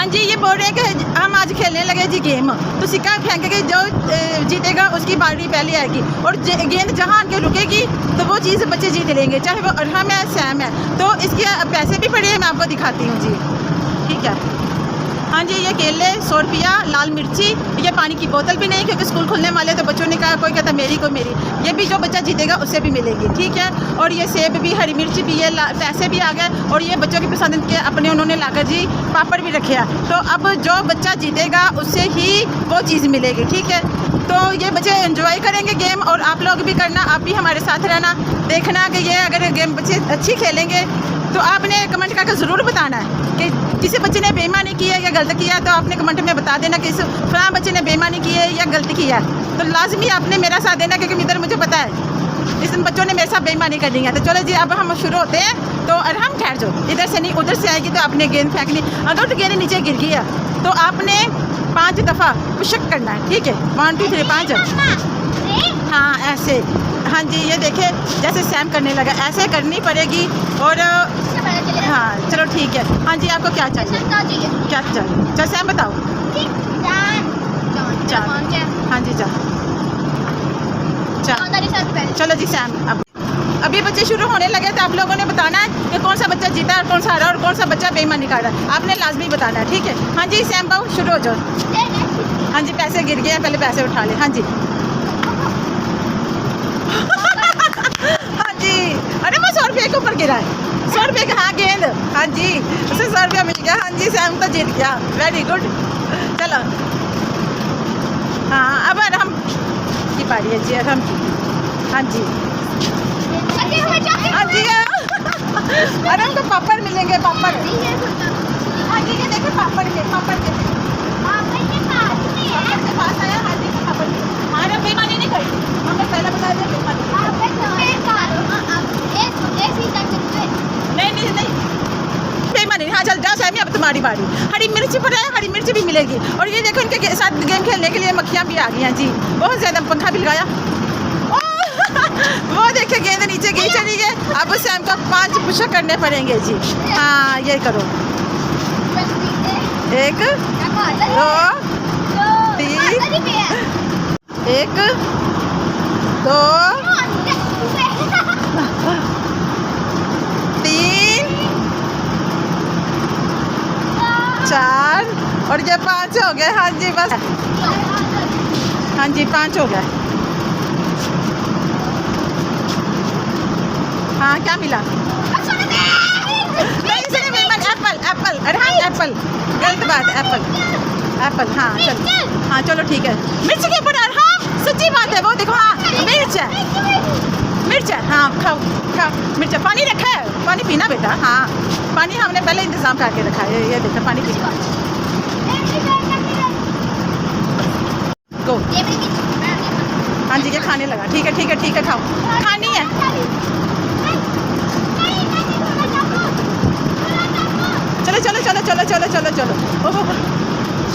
हाँ जी, ये बोल रहे हैं कि हम आज खेलने लगे जी गेम, तो सिक्का फेंकेंगे, जो जीतेगा उसकी बारी पहले आएगी और गेंद जहाँ आके रुकेगी तो वो चीज़ बच्चे जीत लेंगे, चाहे वो अरहम है सैम है। तो इसके पैसे भी पड़े हैं, मैं आपको दिखाती हूँ जी। ठीक है, हाँ जी, ये केले 100 रुपया, लाल मिर्ची, ये पानी की बोतल भी नहीं क्योंकि स्कूल खुलने वाले, तो बच्चों ने कहा कोई कहता मेरी कोई मेरी, ये भी जो बच्चा जीतेगा उससे भी मिलेगी। ठीक है, और ये सेब भी, हरी मिर्च भी, ये पैसे भी आ गए, और ये बच्चों की पसंद के अपने उन्होंने लाकर जी पापड़ भी रखे हैं। तो अब जो बच्चा जीतेगा उससे ही वो चीज़ मिलेगी। ठीक है, तो ये बच्चे एंजॉय करेंगे गेम, और आप लोग भी करना, आप भी हमारे साथ रहना, देखना कि ये अगर गेम बच्चे अच्छी खेलेंगे तो आपने कमेंट करके ज़रूर बताना है कि किसी बच्चे ने बेईमानी की है या गलत किया, तो आपने कमेंट में बता देना कि इस फलां बच्चे ने बेईमानी की है या गलती किया है। तो लाजमी आपने मेरा साथ देना, क्योंकि इधर मुझे पता है इस बच्चों ने मेरे साथ बेईमानी करनी है। तो चलो जी, अब हम शुरू होते हैं। तो और हम ठहर जाओ, इधर से नहीं उधर से आएगी तो आपने गेंद फेंकनी, अगर तो गेंद नीचे गिर गया तो आपने 5 दफ़ा पुशअप करना है। ठीक है, 1 2 3 5। हाँ ऐसे, हाँ जी, ये देखिए जैसे सैम करने लगा, ऐसे करनी पड़ेगी। और हाँ चलो ठीक है। हाँ जी, आपको क्या चाहिए? क्या चाहिए? चलो सैम बताओ। चार। हाँ जी, चार। चलो जी सैम, अभी बच्चे शुरू होने लगे, तो आप लोगों ने बताना है कि कौन सा बच्चा जीता और कौन सा हारा और कौन सा बच्चा बेईमानी कर रहा है, आपने लाजमी बताना है। ठीक है, हाँ जी सैम बाबू शुरू हो जाओ। हाँ जी, पैसे गिर गए, पहले पैसे उठा ले। हाँ जी हाँ जी, अरे वो 100 रुपये के ऊपर गिरा है, 100 रुपये का। हाँ गेंद, हाँ जी उसे 100 रुपया मिल गया। हाँ जी, सैम तो जीत गया, वेरी गुड। चलो हाँ, अब हम की पारी है जी, हम। हाँ जी हाँ जी, अरे हमको पापड़ मिलेंगे, पापड़। हाँ जी, ये देखो पापड़ के पापड़ के पास आया। हाँ जी, पापड़ हमारा बेईमानी नहीं करी, हमने पहले बता दिया बेईमानी नहीं बेईमानी। हाँ चल जाओ सैमी, अब तुम्हारी बारी। हरी मिर्च पर है, हरी मिर्च भी मिलेगी। और ये देखो इनके साथ गेम खेलने के लिए मक्खियाँ भी आ गई हैं जी, बहुत ज़्यादा। पंखा भी लगाया, वो देखिए गेंद नीचे गई चली गई। अब सैम को 5 पुशअप करने पड़ेंगे जी। हाँ ये करो, 1 2 3 1 2 3 4 और ये 5 हो गए। हाँ जी बस, हाँ जी 5 हो गए। हाँ क्या मिला? नहीं इसने बेईमान, एप्पल एप्पल। अरे हाँ एप्पल, गलत बात, एप्पल एप्पल। हाँ चलो, हाँ चलो ठीक है। मिर्च के ऊपर, हाँ सच्ची बात है, वो देखो। हाँ मिर्च है, मिर्च है। हाँ खाओ खाओ मिर्च। पानी रखा है, पानी पीना बेटा। हाँ पानी हमने पहले इंतज़ाम करके रखा है, ये देखो पानी पीना। गो। हाँ जी, ये खाने लगा। ठीक है ठीक है ठीक है, खाओ, खानी है। चलो चलो चलो चलो चलो चलो चलो, ओहो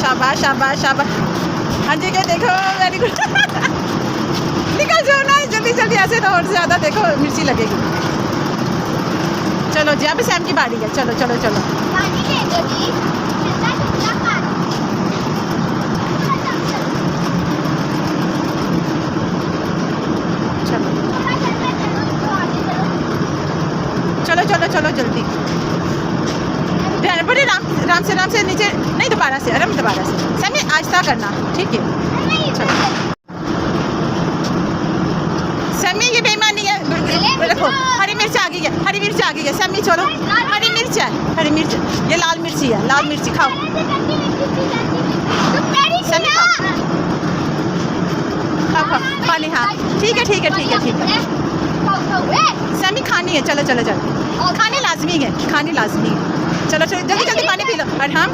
शाबाश शाबाश शाबाश। हाँ जी, क्या देखो, वेरी गुड। निकल जाओ ना जल्दी जल्दी, ऐसे तो और ज़्यादा देखो मिर्ची लगेगी। चलो जी, अब सैम की बारी है। चलो चलो चलो, चलो चलो चलो जल्दी, बड़े राम से नीचे नहीं, दोबारा से। अरे दोबारा से सैमी, आहिस्ता करना। ठीक है चलो सैमी, ये बेईमानी है। देखो हरी मिर्च आ गई है, हरी मिर्च आ गई है सैमी। छोड़ो, हरी मिर्च है, हरी मिर्च, ये लाल मिर्ची है, लाल मिर्ची खाओ सैमी, खाओ खाओ पानी। हाँ ठीक है ठीक है ठीक है ठीक है सैमी, खानी है। चलो चलो चलो, खानी लाजमी है, खानी लाजमी है। चलो चलो जल्दी जल्दी पानी पी लो। और हम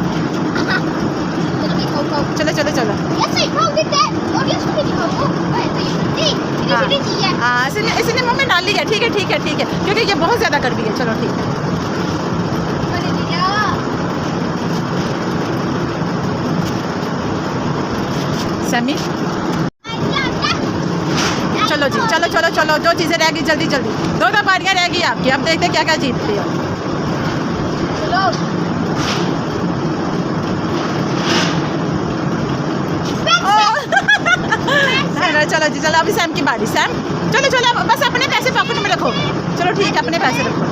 चलो चलो चलो, हाँ इसने मुँह में डाल ली है। ठीक है ठीक है ठीक है, क्योंकि ये बहुत ज़्यादा कर दी है। चलो ठीक है, सैमी चलो जी, चलो चलो चलो, जो चीज़ें रह गई जल्दी जल्दी, 2 बारियाँ रह गई आपकी। अब देखते क्या क्या जीतती है। चलो जी चलो, अभी सैम की बारी। सैम चलो चलो, अब बस अपने पैसे पॉकेट में रखो। चलो ठीक है, अपने पैसे रखो।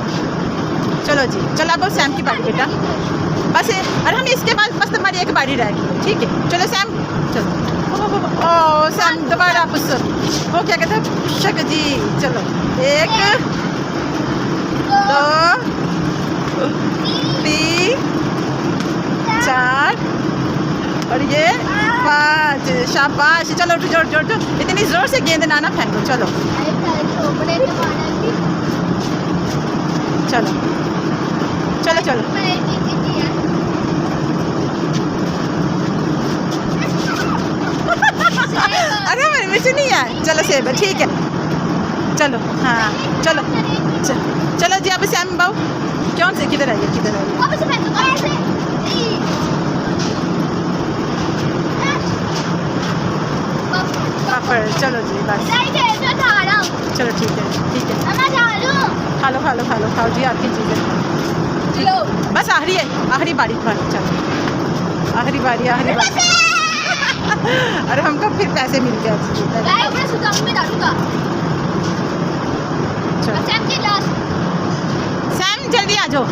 चलो जी चलो, अब सैम की बारी बेटा। बस और हम इसके बाद बस तुम्हारी एक बारी रहेगी, ठीक है। चलो सैम चलो। ओ सैम दोबारा पुस्तक, वो क्या कहते हैं, पुस्तक जी। चलो 1 2 3 4 और ये 5। शाबाश। चलो उठो, जोर जोर जोर, इतनी जोर से गेंद ना फेंको। चलो चलो चलो चलो। अरे मेरे में से नहीं है। चलो सेब है, ठीक है। चलो हाँ चलो चलो जी। अब सैम बाबू क्यों से किधर आइए, किधर आइए। पापड़। चलो जी बस, चलो ठीक है ठीक है। खा लो खा लो खा लो, खाओ जी आपकी चीज़ें। बस आखिरी है, आखिरी बारी तुम्हारी। चलो आखिरी बारी, आखिरी बारी। अरे हमको फिर पैसे मिल गए। सैम जल्दी आ जाओ।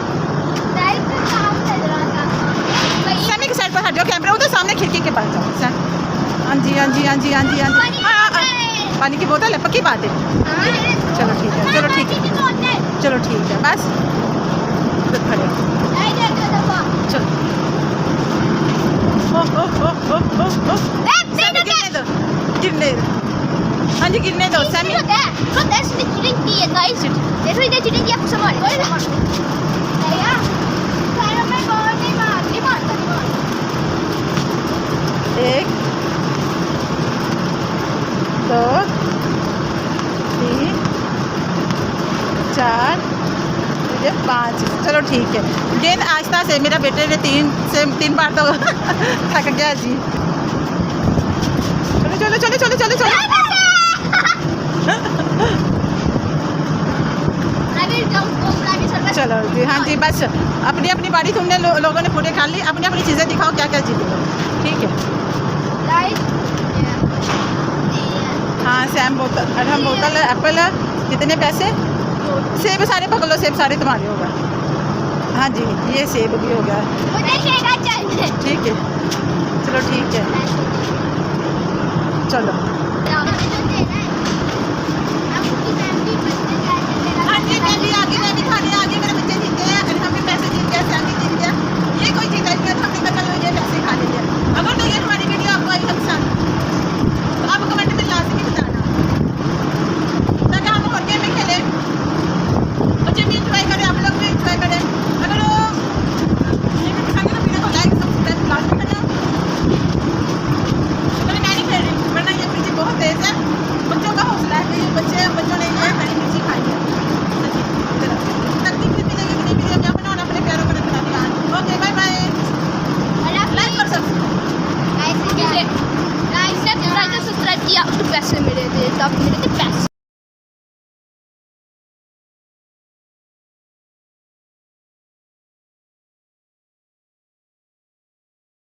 सैमी की साइड पर हट जाओ, कैमरा उधर सामने खिड़की के पास जाओ। सैम हाँ जी हाँ जी हाँ जी हाँ जी हाँ जी। पानी की बोतल है, पक्की बात है। चलो ठीक है, चलो ठीक है, चलो ठीक है। बस उधर खड़े चलो। गिरने दो, गिरने दो। हाँ जी गिरने दो सैमी। एक 2 3 4 5। चलो ठीक है। गेंद आहिस्ता से, मेरा बेटे ने 3 बार तो थक गया जी। चलो चलो चलो चलो चलो चलो। चलो जी हाँ जी बस, अपनी अपनी बारी। तुमने लोगों ने फोटो खा ली, अपनी अपनी चीज़ें दिखाओ क्या क्या जीते, ठीक है। हाँ सैम बोतल, हम बोतल एप्पल। कितने पैसे? सेब सारे पकड़ लो, सेब सारे तुम्हारे हो गए। हाँ जी ये सेब भी हो गया, ठीक है। चलो ठीक है, चलो। हाँ जी मैं भी आगे, मैं भी खाने आगे। मेरे बच्चे जीते हैं, हम भी पैसे जीत गए, सैम भी जीत गया। ये कोई जीता नहीं है, तो हमने कहा चलो ये पैसे खा लेंगे। अगर तो ये हमारी वीडियो आपको आई है पसंद तो आप कमेंट में लाजमी बताना, ताकि हम और गेम में खेलें, बच्चे भी इंजॉय करें, आप लोग भी इंजॉय करें। अगर ये भी पसंद है तो वीडियो को लाइक सब्सक्राइब लाजमी करना। मैं नहीं खेल रही, वरना ये मिर्ची बहुत तेज़ है। बच्चों का हौसला है कि बच्चों ने ये हरी मिर्ची खाई है। तकलीफ कितनी लगी कि वीडियो क्या बनाना, अपने प्यारों को रखना ध्यान। Okay bye bye. लाइक और सब्सक्राइब सब्सक्राइब किया तो पैसे मिले थे, तब मिले थे पैसे।